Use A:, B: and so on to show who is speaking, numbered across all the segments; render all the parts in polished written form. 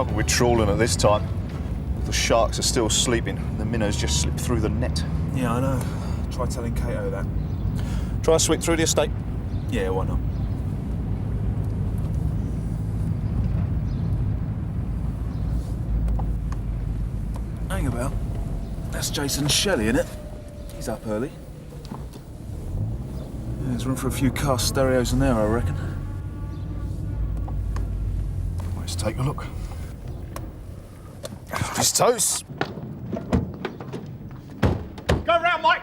A: Can't be trawling at this time. The sharks are still sleeping. The minnows just slipped through the net.
B: Yeah, I know. Try telling Cato that.
A: Try a sweep through the estate.
B: Yeah, why not? Hang about. That's Jason Shelley, innit? He's up early. Yeah, there's room for a few car stereos in there, I reckon.
A: Let's take a look. His toes. Go round, Mike.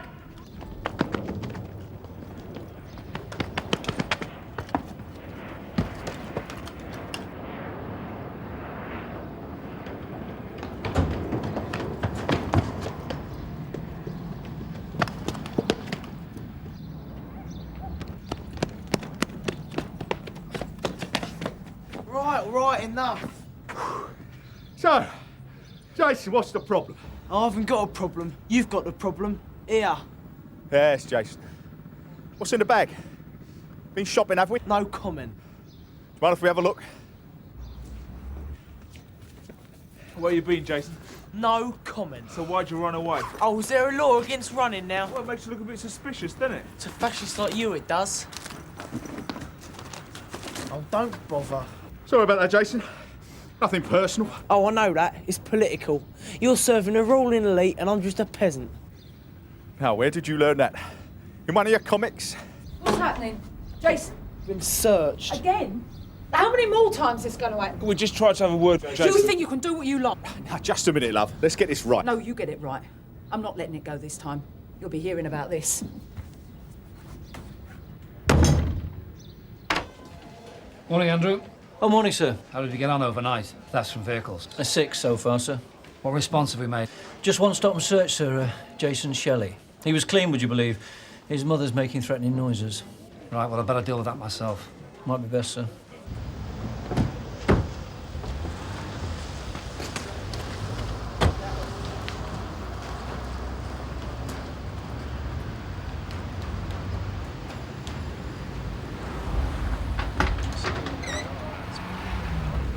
C: Right, enough.
A: So, Jason, what's the problem?
C: I haven't got a problem. You've got the problem. Here.
A: Yes, Jason. What's in the bag? Been shopping, have we?
C: No comment.
A: Do you mind if we have a look?
B: Where you been, Jason?
C: No comment.
B: So why'd you run away?
C: Oh, is there a law against running now?
B: Well, it makes you look a bit suspicious, doesn't it?
C: To fascists like you, it does. Oh, don't bother.
A: Sorry about that, Jason. Nothing personal.
C: Oh, I know that. It's political. You're serving a ruling elite and I'm just a peasant.
A: Now, where did you learn that? In one of your comics?
D: What's happening? Jason?
C: Been searched.
D: Again? How many more times is this going to happen?
B: We just tried to have a word, Jason.
D: You think you can do what you like?
A: Now, just a minute, love. Let's get this right.
D: No, you get it right. I'm not letting it go this time. You'll be hearing about this.
E: Morning, Andrew.
F: Oh, morning, sir.
E: How did you get on overnight? That's from vehicles.
F: A 6 so far, sir.
E: What response have we made?
F: Just one stop and search, sir. Jason Shelley. He was clean, would you believe? His mother's making threatening noises.
E: Right, well, I better deal with that myself.
F: Might be best, sir.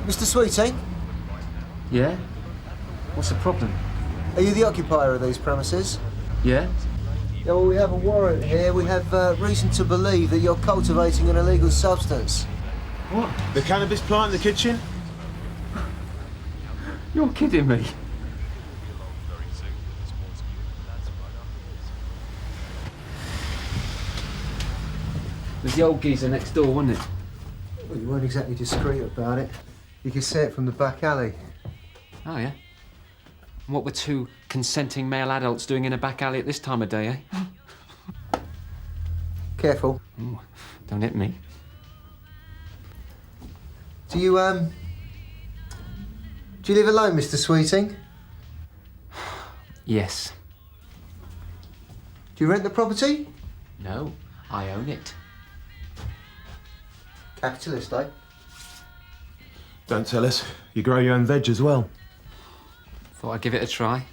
G: Mr. Sweeting,
F: Yeah? What's the problem?
G: are you the occupier of these premises?
F: Yeah?
G: Yeah, well, we have a warrant here. We have reason to believe that you're cultivating an illegal substance.
F: What?
B: The cannabis plant in the kitchen?
F: You're kidding me. It was the old geezer next door, wasn't it?
G: Well, you weren't exactly discreet about it. You could see it from the back alley.
H: Oh, yeah? And what were two consenting male adults doing in a back alley at this time of day, eh?
G: Careful.
H: Ooh, don't hit me.
G: Do you live alone, Mr. Sweeting?
H: Yes.
G: Do you rent the property?
H: No, I own it.
G: Capitalist, eh?
B: Don't tell us. You grow your own veg as well.
H: Thought I'd give it a try.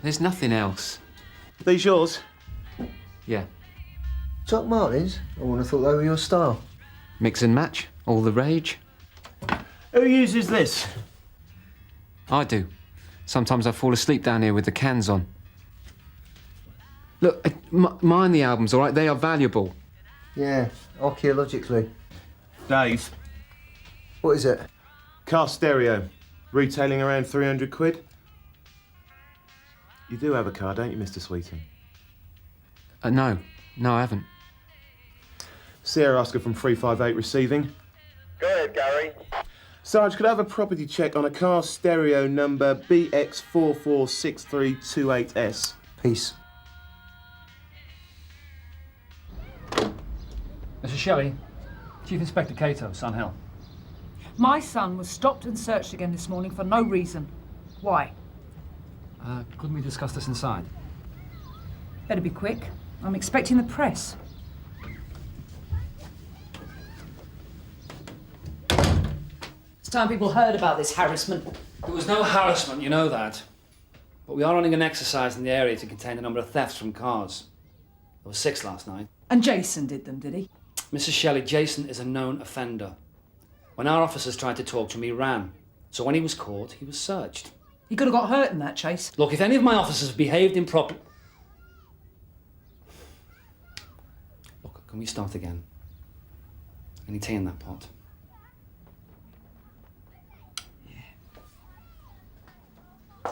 H: There's nothing else.
B: Are these yours?
H: Yeah.
G: Doc Martens? I wouldn't have thought they were your style.
H: Mix and match, all the rage.
B: Who uses this?
H: I do. Sometimes I fall asleep down here with the cans on. Look, mind the albums, all right? They are valuable.
G: Yeah, archaeologically.
B: Dave.
G: What is it?
B: Car stereo. Retailing around 300 quid. You do have a car, don't you, Mr. Sweeting?
H: No, I haven't.
B: Sierra Oscar from 358 receiving.
I: Go ahead, Gary.
B: Sarge, could I have a property check on a car stereo number BX446328S?
G: Peace.
E: Mrs. Shelley, Chief Inspector Cato, Sun Hill.
D: My son was stopped and searched again this morning for no reason. Why?
E: Couldn't we discuss this inside?
D: Better be quick. I'm expecting the press. It's time people heard about this harassment.
E: There was no harassment, you know that. But we are running an exercise in the area to contain the number of thefts from cars. There were 6 last night.
D: And Jason did them, did he?
E: Mrs. Shelley, Jason is a known offender. When our officers tried to talk to him, he ran. So when he was caught, he was searched.
D: He could have got hurt in that chase.
E: Look, if any of my officers have behaved improperly... Look, can we start again? Any tea in that pot? It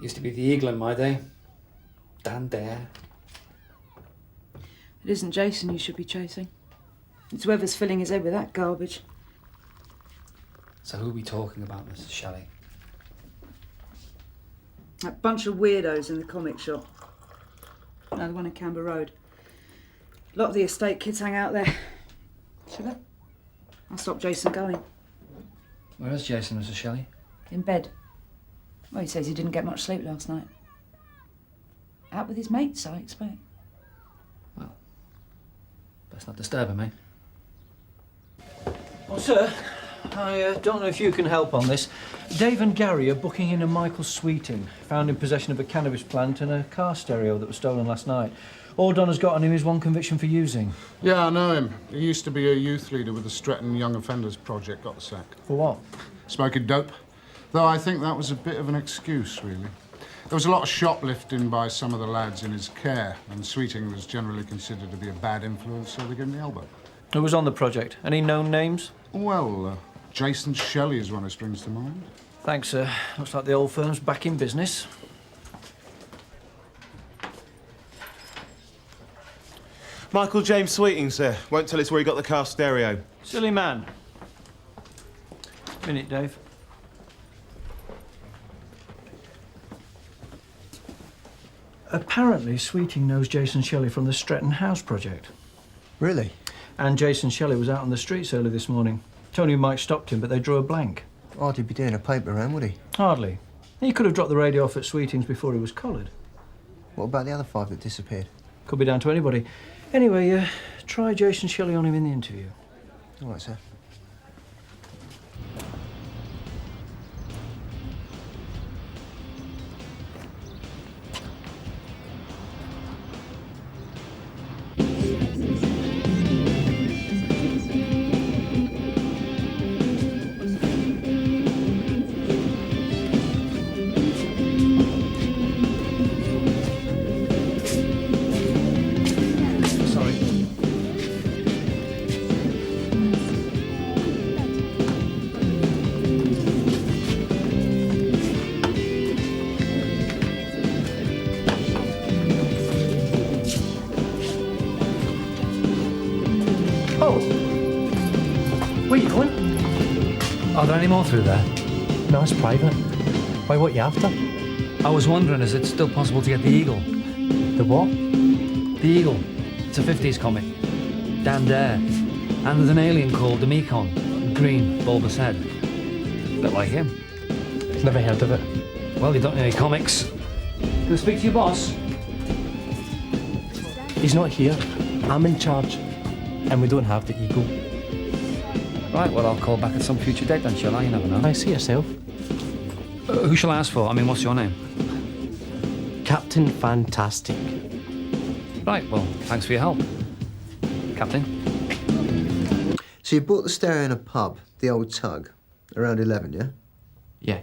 E: used to be the Eagle in my day. Down there.
D: It isn't Jason you should be chasing. It's whoever's filling his head with that garbage.
E: So who are we talking about, Mrs. Shelley?
D: That bunch of weirdos in the comic shop. No, the one in Camber Road. A lot of the estate kids hang out there. Sugar? I'll stop Jason going.
E: Where is Jason, Mrs. Shelley?
D: In bed. Well, he says he didn't get much sleep last night. Out with his mates, I expect.
E: Well, best not disturb him, eh?
F: Oh, sir, I don't know if you can help on this. Dave and Gary are booking in a Michael Sweeting, found in possession of a cannabis plant and a car stereo that was stolen last night. All Donna's got on him is one conviction for using.
I: Yeah, I know him. He used to be a youth leader with the Stretton Young Offenders Project, got the sack.
F: For what?
I: Smoking dope. Though I think that was a bit of an excuse, really. There was a lot of shoplifting by some of the lads in his care, and Sweeting was generally considered to be a bad influence, so they gave him the elbow.
F: Who was on the project? Any known names?
I: Well, Jason Shelley is one who springs to mind.
F: Thanks, sir. Looks like the old firm's back in business.
J: Michael James Sweeting, sir. Won't tell us where he got the car stereo.
F: Silly man. Minute, Dave. Apparently, Sweeting knows Jason Shelley from the Stretton House project.
G: Really?
F: And Jason Shelley was out on the streets early this morning. Tony and Mike stopped him, but they drew a blank.
G: Hardly he'd be doing a paper round, would he?
F: Hardly. He could have dropped the radio off at Sweeting's before he was collared.
G: What about the other 5 that disappeared?
F: Could be down to anybody. Anyway, try Jason Shelley on him in the interview.
G: All right, sir.
E: Are there any more through there?
K: No, it's private. Why, what you after?
E: I was wondering, is it still possible to get the Eagle?
K: The what?
E: The Eagle. It's a 50s comic. Down there. And there's an alien called the Mekon. Green, bulbous head. Bit like him.
K: Never heard of it.
E: Well, you don't know any comics. Can I speak to your boss?
K: He's not here. I'm in charge. And we don't have the Eagle.
E: Right, well, I'll call back at some future date then, shall I? You never know.
K: I see yourself.
E: Who shall I ask for? I mean, what's your name?
K: Captain Fantastic.
E: Right, well, thanks for your help, Captain.
G: So you bought the stereo in a pub, the Old Tug, around 11, yeah?
K: Yeah.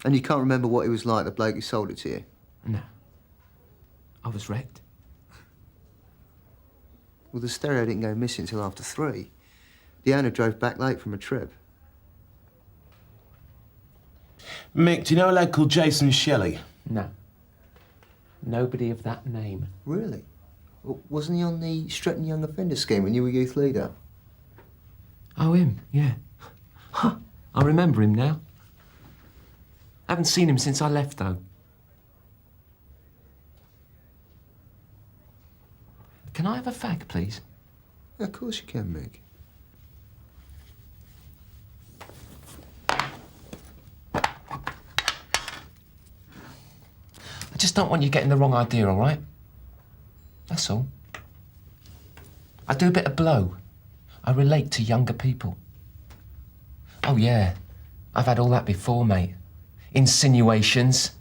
G: And you can't remember what it was like, the bloke who sold it to you?
K: No. I was wrecked.
G: Well, the stereo didn't go missing until after 3. The owner drove back late from a trip.
J: Mick, do you know a lad called Jason Shelley?
K: No. Nobody of that name.
G: Really? Well, wasn't he on the Stretton Young Offender Scheme when you were youth leader?
K: Oh, him, yeah. Huh. I remember him now. Haven't seen him since I left, though. Can I have a fag, please?
G: Yeah, of course you can, Mick.
K: I just don't want you getting the wrong idea, all right? That's all. I do a bit of blow. I relate to younger people. Oh, yeah. I've had all that before, mate. Insinuations.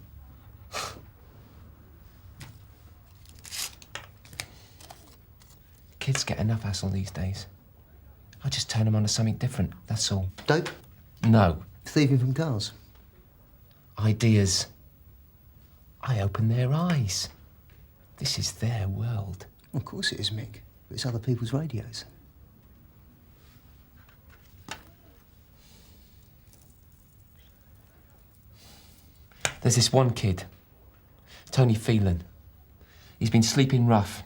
K: Kids get enough hassle these days. I just turn them on to something different, that's all.
G: Dope?
K: No.
G: Thieving from cars?
K: Ideas. I open their eyes. This is their world.
G: Of course it is, Mick. But it's other people's radios.
K: There's this one kid, Tony Phelan. He's been sleeping rough.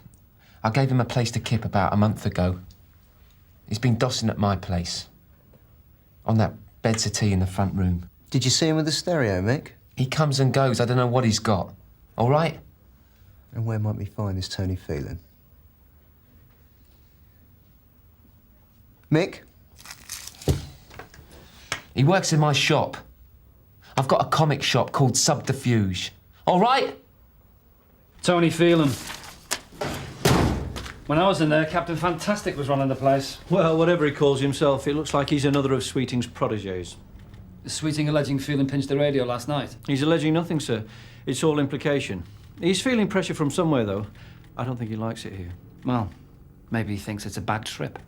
K: I gave him a place to kip about a month ago. He's been dossing at my place, on that bed settee in the front room.
G: Did you see him with the stereo, Mick?
K: He comes and goes. I don't know what he's got. All right?
G: And where might we find this Tony Phelan? Mick?
K: He works in my shop. I've got a comic shop called Subterfuge. All right?
E: Tony Phelan. When I was in there, Captain Fantastic was running the place.
F: Well, whatever he calls himself, it looks like he's another of Sweeting's protégés.
E: Is Sweeting alleging Phelan pinched the radio last night?
F: He's alleging nothing, sir. It's all implication. He's feeling pressure from somewhere, though. I don't think he likes it here.
E: Well, maybe he thinks it's a bad trip.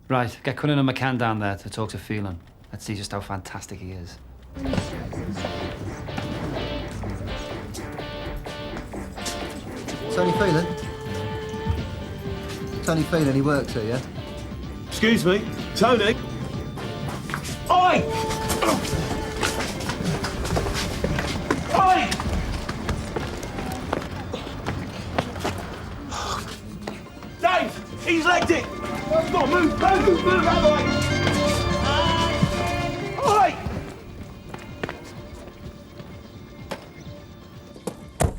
E: Right, get Quinnan and McCann down there to talk to Phelan. Let's see just how fantastic he is.
G: Tony Phelan? Tony Phelan, he works here, yeah?
J: Excuse me, Tony? Oi! Oi! Dave! He's legged it! Come on, move out of the way! Oi!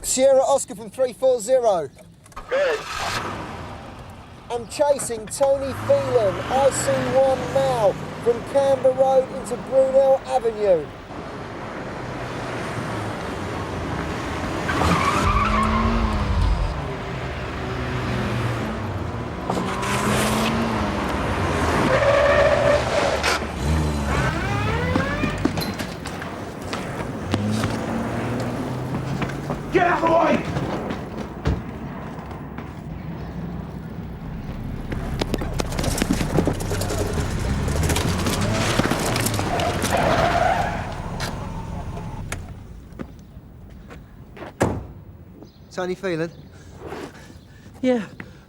G: Sierra Oscar from 340.
L: Good.
G: I'm chasing Tony Phelan, IC1 now, from Camber Road into Brunel Avenue.
J: Get out of the way!
G: Tony Phelan?
C: Yeah.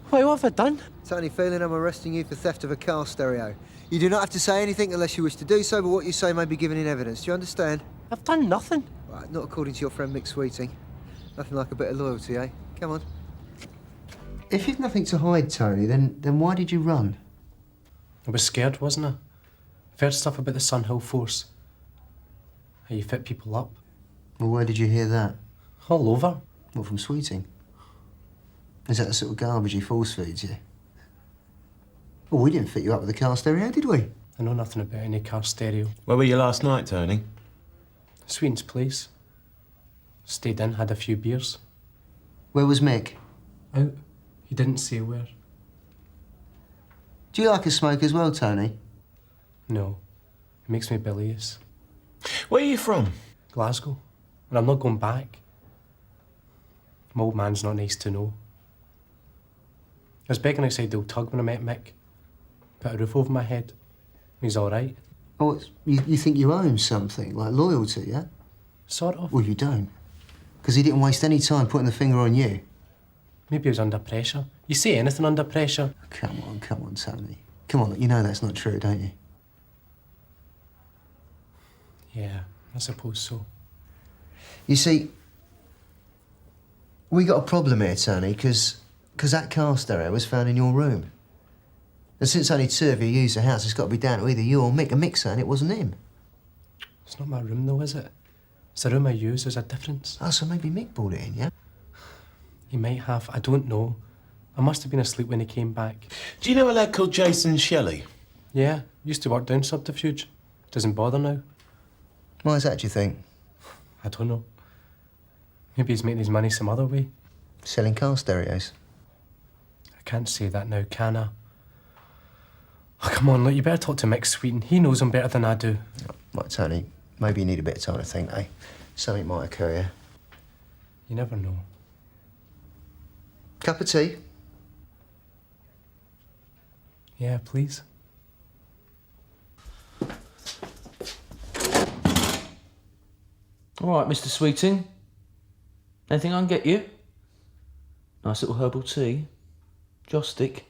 C: Wait, what have I done?
G: Tony Phelan, I'm arresting you for theft of a car stereo. You do not have to say anything unless you wish to do so, but what you say may be given in evidence. Do you understand?
C: I've done nothing.
G: Right, not according to your friend Mick Sweeting. Nothing like a bit of loyalty, eh? Come on. If you've nothing to hide, Tony, then why did you run?
M: I was scared, wasn't I? I've heard stuff about the Sunhill Force. How you fit people up.
G: Well, where did you hear that?
M: All over.
G: What, from Sweeting? Is that the sort of garbage he force feeds you? Well, we didn't fit you up with a car stereo, did we?
M: I know nothing about any car stereo.
J: Where were you last night, Tony?
M: Sweeten's place. Stayed in, had a few beers.
G: Where was Mick?
M: Out. He didn't say where.
G: Do you like a smoke as well, Tony?
M: No. It makes me bilious.
J: Where are you from?
M: Glasgow. And I'm not going back. My old man's not nice to know. I was begging outside the old tug when I met Mick. Put a roof over my head. He's all right.
G: Oh, you think you owe him something, like loyalty, yeah?
M: Sort of.
G: Well, you don't. Because he didn't waste any time putting the finger on you.
M: Maybe he was under pressure. You say anything under pressure?
G: Come on, Tony. Come on, you know that's not true, don't you?
M: Yeah, I suppose so.
G: You see, we got a problem here, Tony, because that car stereo was found in your room. And since only two of you use the house, it's got to be down to either you or Mick. And Mick's saying it wasn't him.
M: It's not my room, though, is it? It's the room I use. There's a difference.
G: Oh, so maybe Mick brought it in, yeah?
M: He might have. I don't know. I must have been asleep when he came back.
J: Do you know a lad called Jason Shelley?
M: Yeah, used to work down Subterfuge. Doesn't bother now.
G: Why is that, do you think?
M: I don't know. Maybe he's making his money some other way.
G: Selling car stereos?
M: I can't say that now, can I? Oh, come on, look, you better talk to Mick Sweeten. He knows him better than I do.
G: Right, Tony, maybe you need a bit of time to think, eh? Something might occur, yeah?
M: You never know.
G: Cup of tea?
M: Yeah, please.
L: All right, Mr. Sweeting. Anything I can get you? Nice little herbal tea. Joss stick.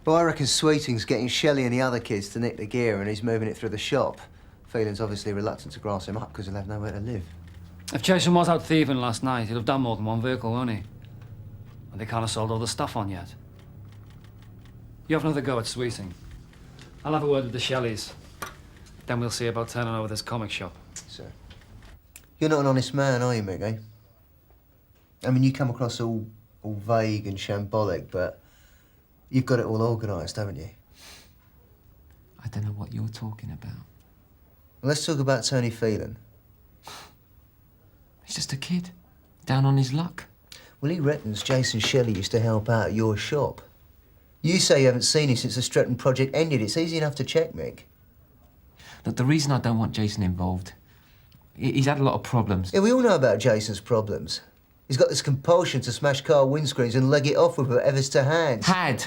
G: Well, I reckon Sweeting's getting Shelley and the other kids to nick the gear and he's moving it through the shop. Phelan's obviously reluctant to grass him up because he'll have nowhere to live.
E: If Jason was out thieving last night, he'd have done more than one vehicle, won't he? And they can't have sold all the stuff on yet. You have another go at Sweeting. I'll have a word with the Shelleys. Then we'll see about turning over this comic shop.
G: Sir. You're not an honest man, are you, Mick, eh? I mean, you come across all vague and shambolic, but you've got it all organised, haven't you?
K: I don't know what you're talking about.
G: Well, let's talk about Tony Phelan.
K: He's just a kid, down on his luck.
G: Well, he reckons Jason Shelley used to help out at your shop. You say you haven't seen him since the Stretton project ended. It's easy enough to check, Mick.
K: Look, the reason I don't want Jason involved, he's had a lot of problems.
G: Yeah, we all know about Jason's problems. He's got this compulsion to smash car windscreens and leg it off with whatever's to hand.
K: Had.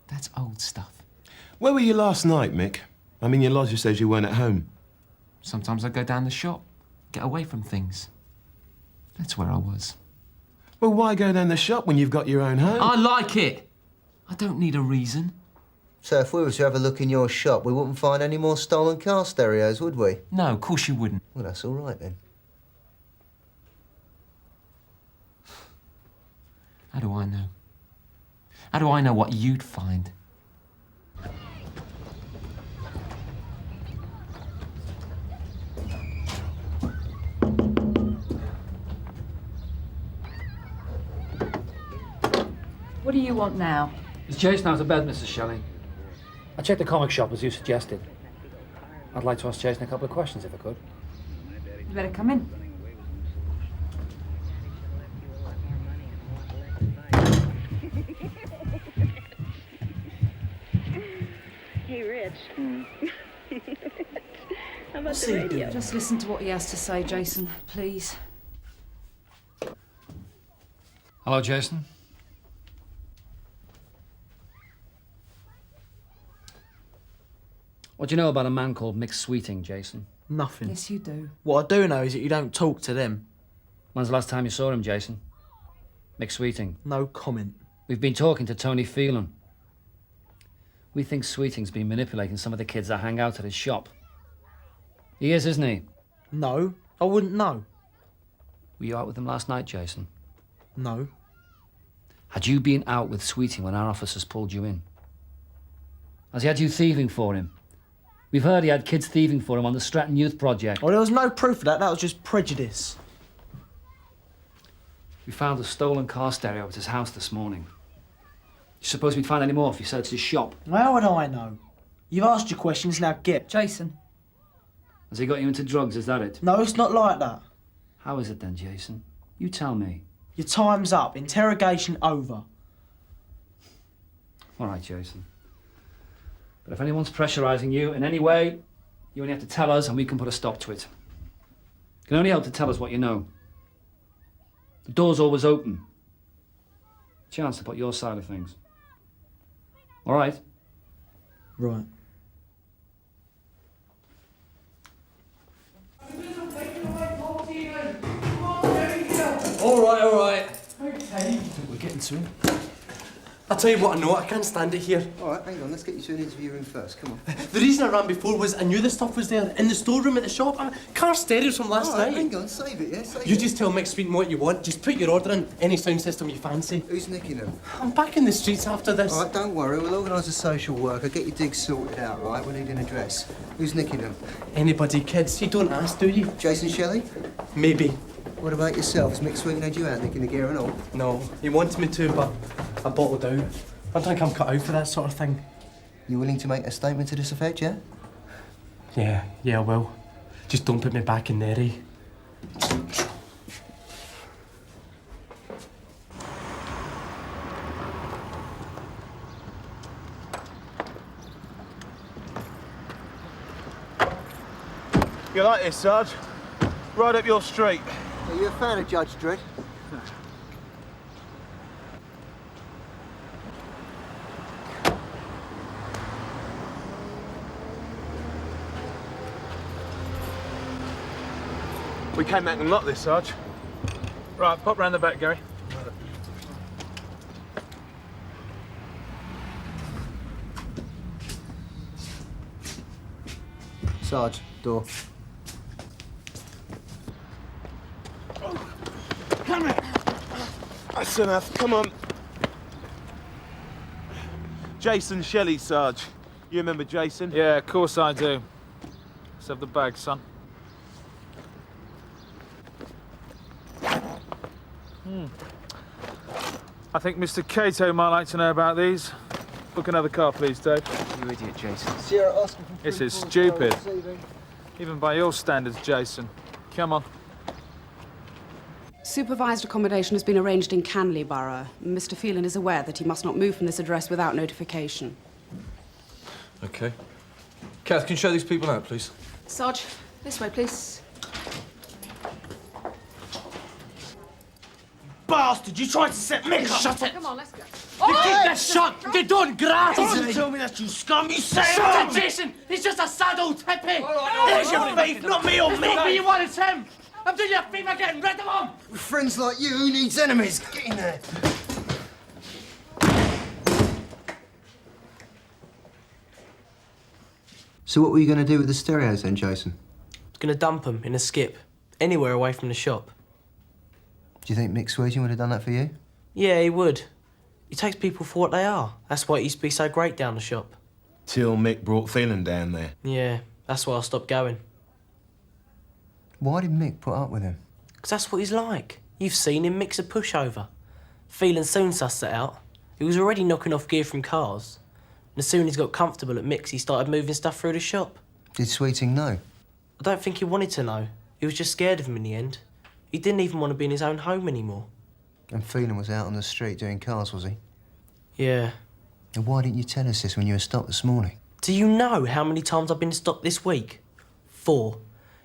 K: That's old stuff.
J: Where were you last night, Mick? I mean, your lodger says you weren't at home.
K: Sometimes I go down the shop, get away from things. That's where I was.
J: Well, why go down the shop when you've got your own home?
K: I like it. I don't need a reason.
G: So if we were to have a look in your shop, we wouldn't find any more stolen car stereos, would we?
K: No, of course you wouldn't.
G: Well, that's all right, then.
K: How do I know? How do I know what you'd find?
D: What do you want now?
E: Is Jason out of bed, Mrs. Shelley? I checked the comic shop as you suggested. I'd like to ask Jason a couple of questions if I could.
D: You better come in.
N: Hey, Rich. How about the radio?
D: Just listen to what he has to say, Jason, please.
E: Hello, Jason. What do you know about a man called Mick Sweeting, Jason?
C: Nothing.
D: Yes, you do.
C: What I do know is that you don't talk to them.
E: When's the last time you saw him, Jason? Mick Sweeting.
C: No comment.
E: We've been talking to Tony Phelan. We think Sweeting's been manipulating some of the kids that hang out at his shop. He is, isn't he?
C: No, I wouldn't know.
E: Were you out with him last night, Jason?
C: No.
E: Had you been out with Sweeting when our officers pulled you in? Has he had you thieving for him? We've heard he had kids thieving for him on the Stratton Youth Project.
C: Well, there was no proof of that. That was just prejudice.
E: We found a stolen car stereo at his house this morning. You suppose we'd find any more if you searched his shop?
C: How would I know? You've asked your questions, now get.
D: Jason.
E: Has he got you into drugs, is that it?
C: No, it's not like that.
E: How is it then, Jason? You tell me.
C: Your time's up. Interrogation over.
E: All right, Jason. But if anyone's pressurising you in any way, you only have to tell us and we can put a stop to it. You can only help to tell us what you know. The door's always open. Chance to put your side of things. All right?
C: Right.
M: All right.
C: Okay.
M: We're getting to him. I'll tell you what I know, I can't stand it here.
G: All right, hang on, let's get you to an interview room first, come on.
M: The reason I ran before was I knew the stuff was there in the storeroom at the shop. Car stereos from last
G: All right,
M: night.
G: hang on, save it, yeah, save
M: You
G: it.
M: just tell Mick Sweeting what you want. Just put your order in, any sound system you fancy.
G: Who's nicking them?
M: I'm back in the streets after this.
G: All right, don't worry, we'll organise a social worker, get your digs sorted out, right? We need an address. Who's nicking them?
M: Anybody, kids. You don't ask, do you?
G: Jason Shelley?
M: Maybe.
G: What about yourself? Has Mick Sweeting had you out nicking the gear and all?
M: No, he wanted me to, but I bottled out. I don't think I'm cut out for that sort of thing.
G: You willing to make a statement to this effect, yeah?
M: Yeah, I will. Just don't put me back in there, eh?
J: You like this, Sarge? Right up your street.
G: Are you a fan of Judge Dredd?
J: We came back and locked this, Sarge.
B: Right, pop round the back, Gary.
G: Sarge, door.
J: Come here. That's enough. Come on. Jason Shelley, Sarge. You remember Jason?
B: Yeah, of course I do. Let's have the bag, son. I think Mr. Cato might like to know about these. Book another car, please, Dave.
H: You idiot, Jason.
B: This is stupid. Even by your standards, Jason. Come on.
O: Supervised accommodation has been arranged in Canley Borough. Mr. Phelan is aware that he must not move from this address without notification.
F: OK. Kath, can you show these people out, please?
O: Sarge, this way, please.
C: Bastard, you tried to set me up! Shut it!
O: Come on, let's go.
C: You keep that shut! They don't grass! Don't tell me that, you scum! You say
L: Shut it, Jason! He's just a sad old hippie!
C: There's your faith, not me or me!
L: Maybe you want it's him! I'm doing you a favour getting rid of him!
G: With friends like you, who needs enemies? Get in there. So what were you going to do with the stereos then, Jason?
C: I was going to dump them in a skip. Anywhere away from the shop.
G: Do you think Mick Sweeting would have done that for you?
C: Yeah, he would. He takes people for what they are. That's why it used to be so great down the shop.
J: Till Mick brought Phelan down there.
C: Yeah, that's why I stopped going.
G: Why did Mick put up with him?
C: Because that's what he's like. You've seen him. Mick's a pushover. Phelan soon sussed it out. He was already knocking off gear from cars. And as soon as he got comfortable at Mick's, he started moving stuff through the shop.
G: Did Sweeting know?
C: I don't think he wanted to know. He was just scared of him in the end. He didn't even want to be in his own home anymore.
G: And Phelan was out on the street doing cars, was he?
C: Yeah.
G: And why didn't you tell us this when you were stopped this morning?
C: Do you know how many times I've been stopped this week? 4.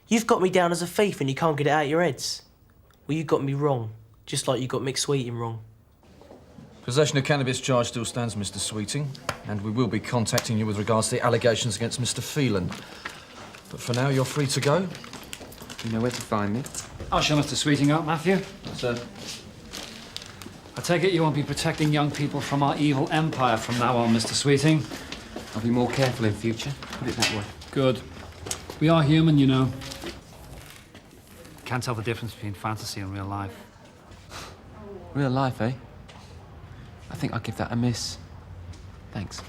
C: You've got me down as a thief and you can't get it out of your heads. Well, you got me wrong, just like you got Mick Sweeting wrong.
F: Possession of cannabis charge still stands, Mr. Sweeting, and we will be contacting you with regards to the allegations against Mr. Phelan. But for now, you're free to go.
H: You know where to find me.
E: I'll show Mr. Sweeting out, Matthew.
F: Sir.
E: I take it you won't be protecting young people from our evil empire from now on, Mr. Sweeting.
H: I'll be more careful in future. Put it that way.
E: Good. We are human, you know. Can't tell the difference between fantasy and real life.
H: Real life, eh? I think I'll give that a miss. Thanks.